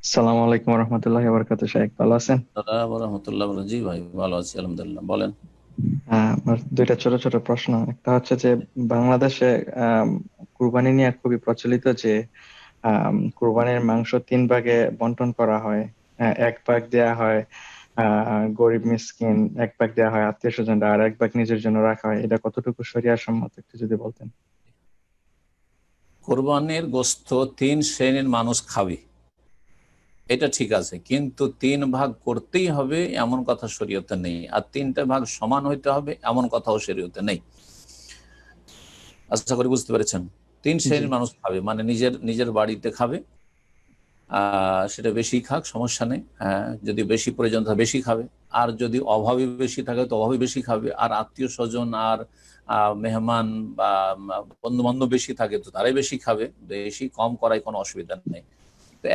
আসসালামু আলাইকুম রহমতুল্লাহ বারকাতুহু। শাহেখ ভালো আছেন? রহমতুল্লাহ বলেন, জি ভাই ভালো আছি আলহামদুলিল্লাহ, বলেন। আমার দুইটা ছোট ছোট প্রশ্ন। একটা হচ্ছে যে বাংলাদেশে আম, কুরবানি নিয়ে খুবই প্রচলিত যে কুরবানির মাংস তিন ভাগে বন্টন করা হয়। এক ভাগ দেয়া হয় গরিব মিসকিন, এক ভাগ দেয়া হয় আত্মীয় স্বজনরা, আর এক ভাগ নিজের জন্য রাখা হয়। এটা কতটুকু শরিয়াহ সম্মত একটু যদি বলতেন। কোরবানির গোশত তিন শ্রেণীর মানুষ খাবে, এটা ঠিক আছে, কিন্তু তিন ভাগ করতেই হবে এমন কথা শরীয়তে নেই, আর তিনটা ভাগ সমান হইতে হবে এমন কথাও শরীয়তে নেই। আশা করি বুঝতে পেরেছেন। তিন জি। শ্রেণীর মানুষ খাবে মানে নিজের নিজের বাড়িতে খাবে, সেটা বেশি খাক সমস্যা নেই। যদি বেশি প্রয়োজন থাকে বেশি খাবে, আর যদি অভাবী বেশি থাকে তো অভাবী বেশি খাবে, আর আত্মীয় স্বজন আর মেহমান বা বন্ধু বান্ধব বেশি থাকে তো তারাই বেশি খাবে। বেশি কম করায় কোনো অসুবিধা নেই। তো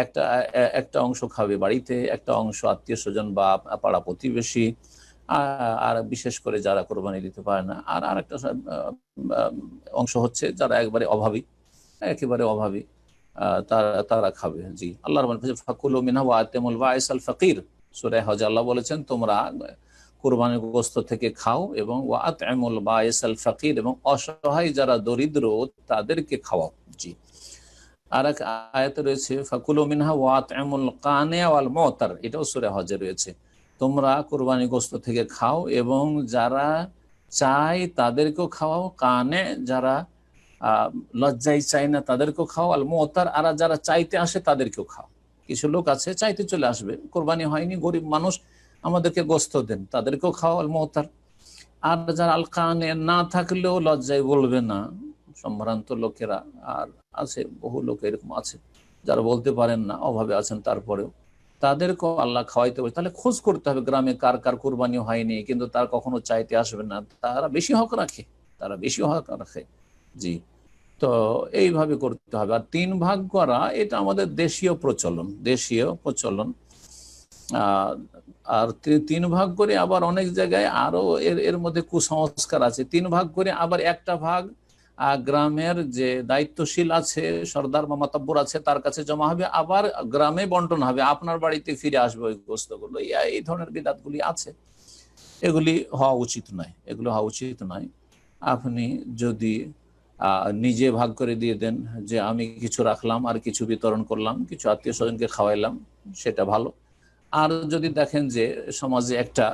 একটা অংশ খাবে বাড়িতে, একটা অংশ আত্মীয় স্বজন বা পাড়া প্রতিবেশী, আর বিশেষ করে যারা কোরবানি দিতে পারে না, আর আরেকটা অংশ হচ্ছে যারা একবারে অভাবী, একেবারে অভাবী, তারা তারা খাবে। জি, আল্লাহ ফাকুলু মিনহা ওয়া আতিমুল বাইস আল ফকির। সূরা হজ আল্লাহ বলেছেন তোমরা কুরবানির গোশত থেকে খাও এবং ওয়া আতিমুল বাইস আল ফকির, এবং অসহায় যারা দরিদ্র তাদেরকে খাওয়াও। জি। আর এক আয়াতে রয়েছে ফাকুলু মিনহা ওয়া আতিমুল কানে ওয়াল মুতার, এটাও সূরা হজে রয়েছে। তোমরা কুরবানি গোশত থেকে খাও এবং যারা চায় তাদেরকেও খাওয়াও, কানে যারা আহ লজ্জায় চায় না তাদেরকেও খাও, আল মুতার আর যারা চাইতে আসে তাদেরকেও খাও। কিছু লোক আছে চাইতে চলে আসবে, কোরবানি হয়নি, গরিব মানুষ, আমাদেরকে গোশত দেন, তাদেরকেও খাও, আল মুতার। আর যারা আল কানে না থাকলেও লজ্জায় বলবে না, সম্ভ্রান্ত লোকেরা, আর আছে বহু লোক এরকম আছে যারা বলতে পারেন না, অভাবে আছেন, তারপরেও তাদেরকেও আল্লাহ খাওয়াইতে পারে। তাহলে খোঁজ করতে হবে গ্রামে কার কার কোরবানি হয়নি কিন্তু তার কখনো চাইতে আসবে না, তারা বেশি হক রাখে, তারা বেশি হক রাখে। জি। তো এইভাবে করতে হবে। আর তিন ভাগ করা এটা আমাদের দেশীয় প্রচলন, দেশীয় প্রচলন। আহ, আর তিন ভাগ করে আবার অনেক জায়গায় আরো এর এর মধ্যে কুসংস্কার আছে। তিন ভাগ করে আবার একটা ভাগ গ্রামের যে দায়িত্বশীল আছে, সর্দার বা মাতাব্বর আছে, তার কাছে জমা হবে, আবার গ্রামে বন্টন হবে, আপনার বাড়িতে ফিরে আসবে ওই গোস্তগুলো। এই ধরনের বিধাতগুলি আছে, এগুলি হওয়া উচিত নয়, এগুলো হওয়া উচিত নয়। আপনি যদি নিজে ভাগ করে দিয়ে দেন, যে আমি কিছু রাখলাম আর কিছু বিতরণ করলাম, কিছু আত্মীয় স্বজনকে খাওয়াইলাম, সেটা ভালো। আর যদি দেখেন যে সমাজে একটা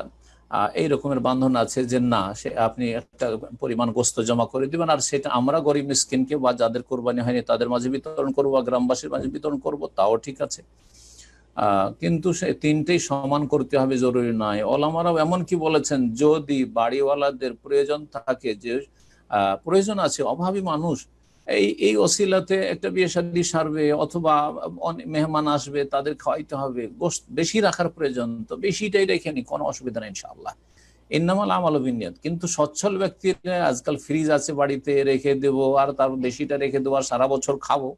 এই রকমের বান্ধন আছে যে না, সে আপনি একটা পরিমাণ গোস্ত জমা করে দিবেন আর সেটা আমরা গরিব মিসকিনকে বা যাদের কোরবানি হয়নি তাদের মাঝে বিতরণ করবো বা গ্রামবাসীর মাঝে বিতরণ করব, তাও ঠিক আছে। কিন্তু সে তিনটেই সমান করতে হবে জরুরি নয়। ওলামারাও এমন কি বলেছেন, যদি বাড়িওয়ালাদের প্রয়োজন থাকে, যে প্রয়োজন আছে, অভাবী মানুষ, এই এই অসিলাতে একটা বিয়ে শাদী সারবে অথবা অনেক মেহমান আসবে, তাদের খাওয়াইতে হবে, গোশত বেশি রাখার প্রয়োজন, তো বেশিটাই রেখে নি, কোনো অসুবিধা নেই ইনশাআল্লাহ। ইন্নামাল আমালু বিন্নিয়াত। কিন্তু সচ্ছল ব্যক্তির আজকাল ফ্রিজ আছে বাড়িতে, রেখে দেবো আর তার বেশিটা রেখে দেবো আর সারা বছর খাবো,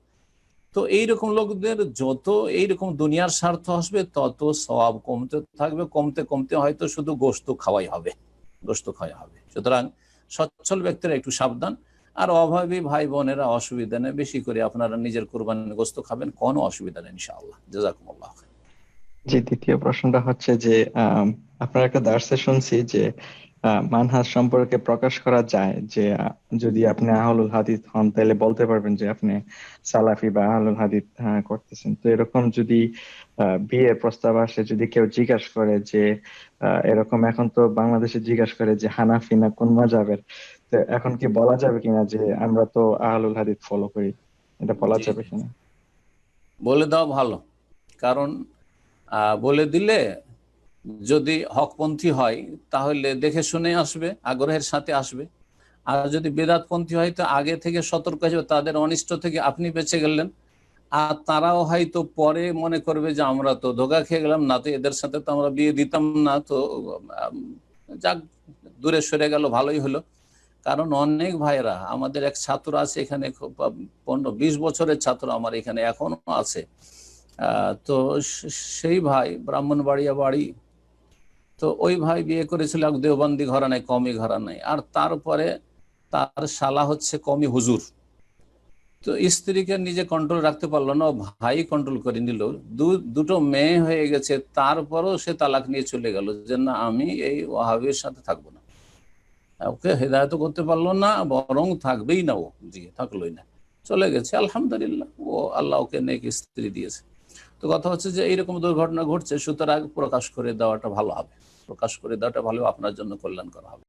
তো এইরকম লোকদের যত এইরকম দুনিয়ার স্বার্থ আসবে তত সওয়াব কমতে থাকবে, কমতে কমতে হয়তো শুধু গোশত খাওয়াই হবে, গোশত খাওয়াই হবে। সুতরাং সচ্ছল ব্যক্তিরা একটু সাবধান, আর অভাবী ভাই বোনেরা অসুবিধা নেই, বেশি করে আপনারা নিজের কোরবানির গোশত খাবেন, কোনো অসুবিধা নেই ইনশাআল্লাহ। জাযাকুমুল্লাহ। যে দ্বিতীয় প্রশ্নটা হচ্ছে যে আপনার একটা দার্সে শুনছি যে মানহাজ সম্পর্কে প্রকাশ করা যায় যে যদি আপনি আহলুল হাদিস হন তাহলে বলতে পারবেন যে আপনি সালাফি বা আহলুল হাদিস করতেছেন। তো এরকম যদি বিয়ের প্রস্তাব আসে, যদি কেউ জিজ্ঞাসা করে যে এরকম, এখন তো বাংলাদেশে জিজ্ঞাসা করে যে হানাফি না কোন মাযহাবের, তো এখন কি বলা যাবে কিনা যে আমরা তো আহলুল হাদিস ফলো করি? এটা বলা জি যাবে জি, কিনা? বলে দেওয়া ভালো। কারণ বলে দিলে যদি হকপন্থী হয় তাহলে দেখে শুনে আসবে, আগ্রহের সাথে আসবে। আর যদি বেদাতপন্থী হয় তো আগে থেকে সতর্ক হয়ে যাবে, তাদের অনিষ্ট থেকে আপনি বেঁচে গেলেন। আর তারাও হয়তো পরে মনে করবে যে আমরা তো ধোঁকা খেয়ে গেলাম, না তো এদের সাথে তো আমরা বিয়ে দিতাম না, তো আম, যাক, দূরে সরে গেল, ভালোই হলো। কারণ অনেক ভাইরা, আমাদের এক ছাত্র আছে এখানে, 15-20 বছরের ছাত্র আমার এখানে এখনো আছে। তো সেই ভাই ব্রাহ্মণবাড়িয়া বাড়ি, তো ওই ভাই বিয়ে করেছিল এক দেওবন্দি ঘরানায়, কমি ঘরানায়, আর তারপরে তার শালা হচ্ছে কমি হুজুর। তো স্ত্রীকে নিজে কন্ট্রোল রাখতে পারলো না, ও ভাই কন্ট্রোল করে নিল, দুটো মেয়ে হয়ে গেছে, তারপরও সে তালাক নিয়ে চলে গেল যে না আমি এই ওয়াহাবির সাথে থাকবো না। ওকে হেদায়ত করতে পারলো না, বরং থাকবেই না, ও জি থাকলোই না, চলে গেছে। আলহামদুলিল্লাহ, ও আল্লাহ ওকে নেক স্ত্রী দিয়েছে। তো কথা হচ্ছে যে এইরকম দুর্ঘটনা ঘটছে, সুতরাং প্রকাশ করে দেওয়াটা ভালো হবে, প্রকাশ করে দেওয়াটা ভালো, আপনার জন্য কল্যাণকর হবে।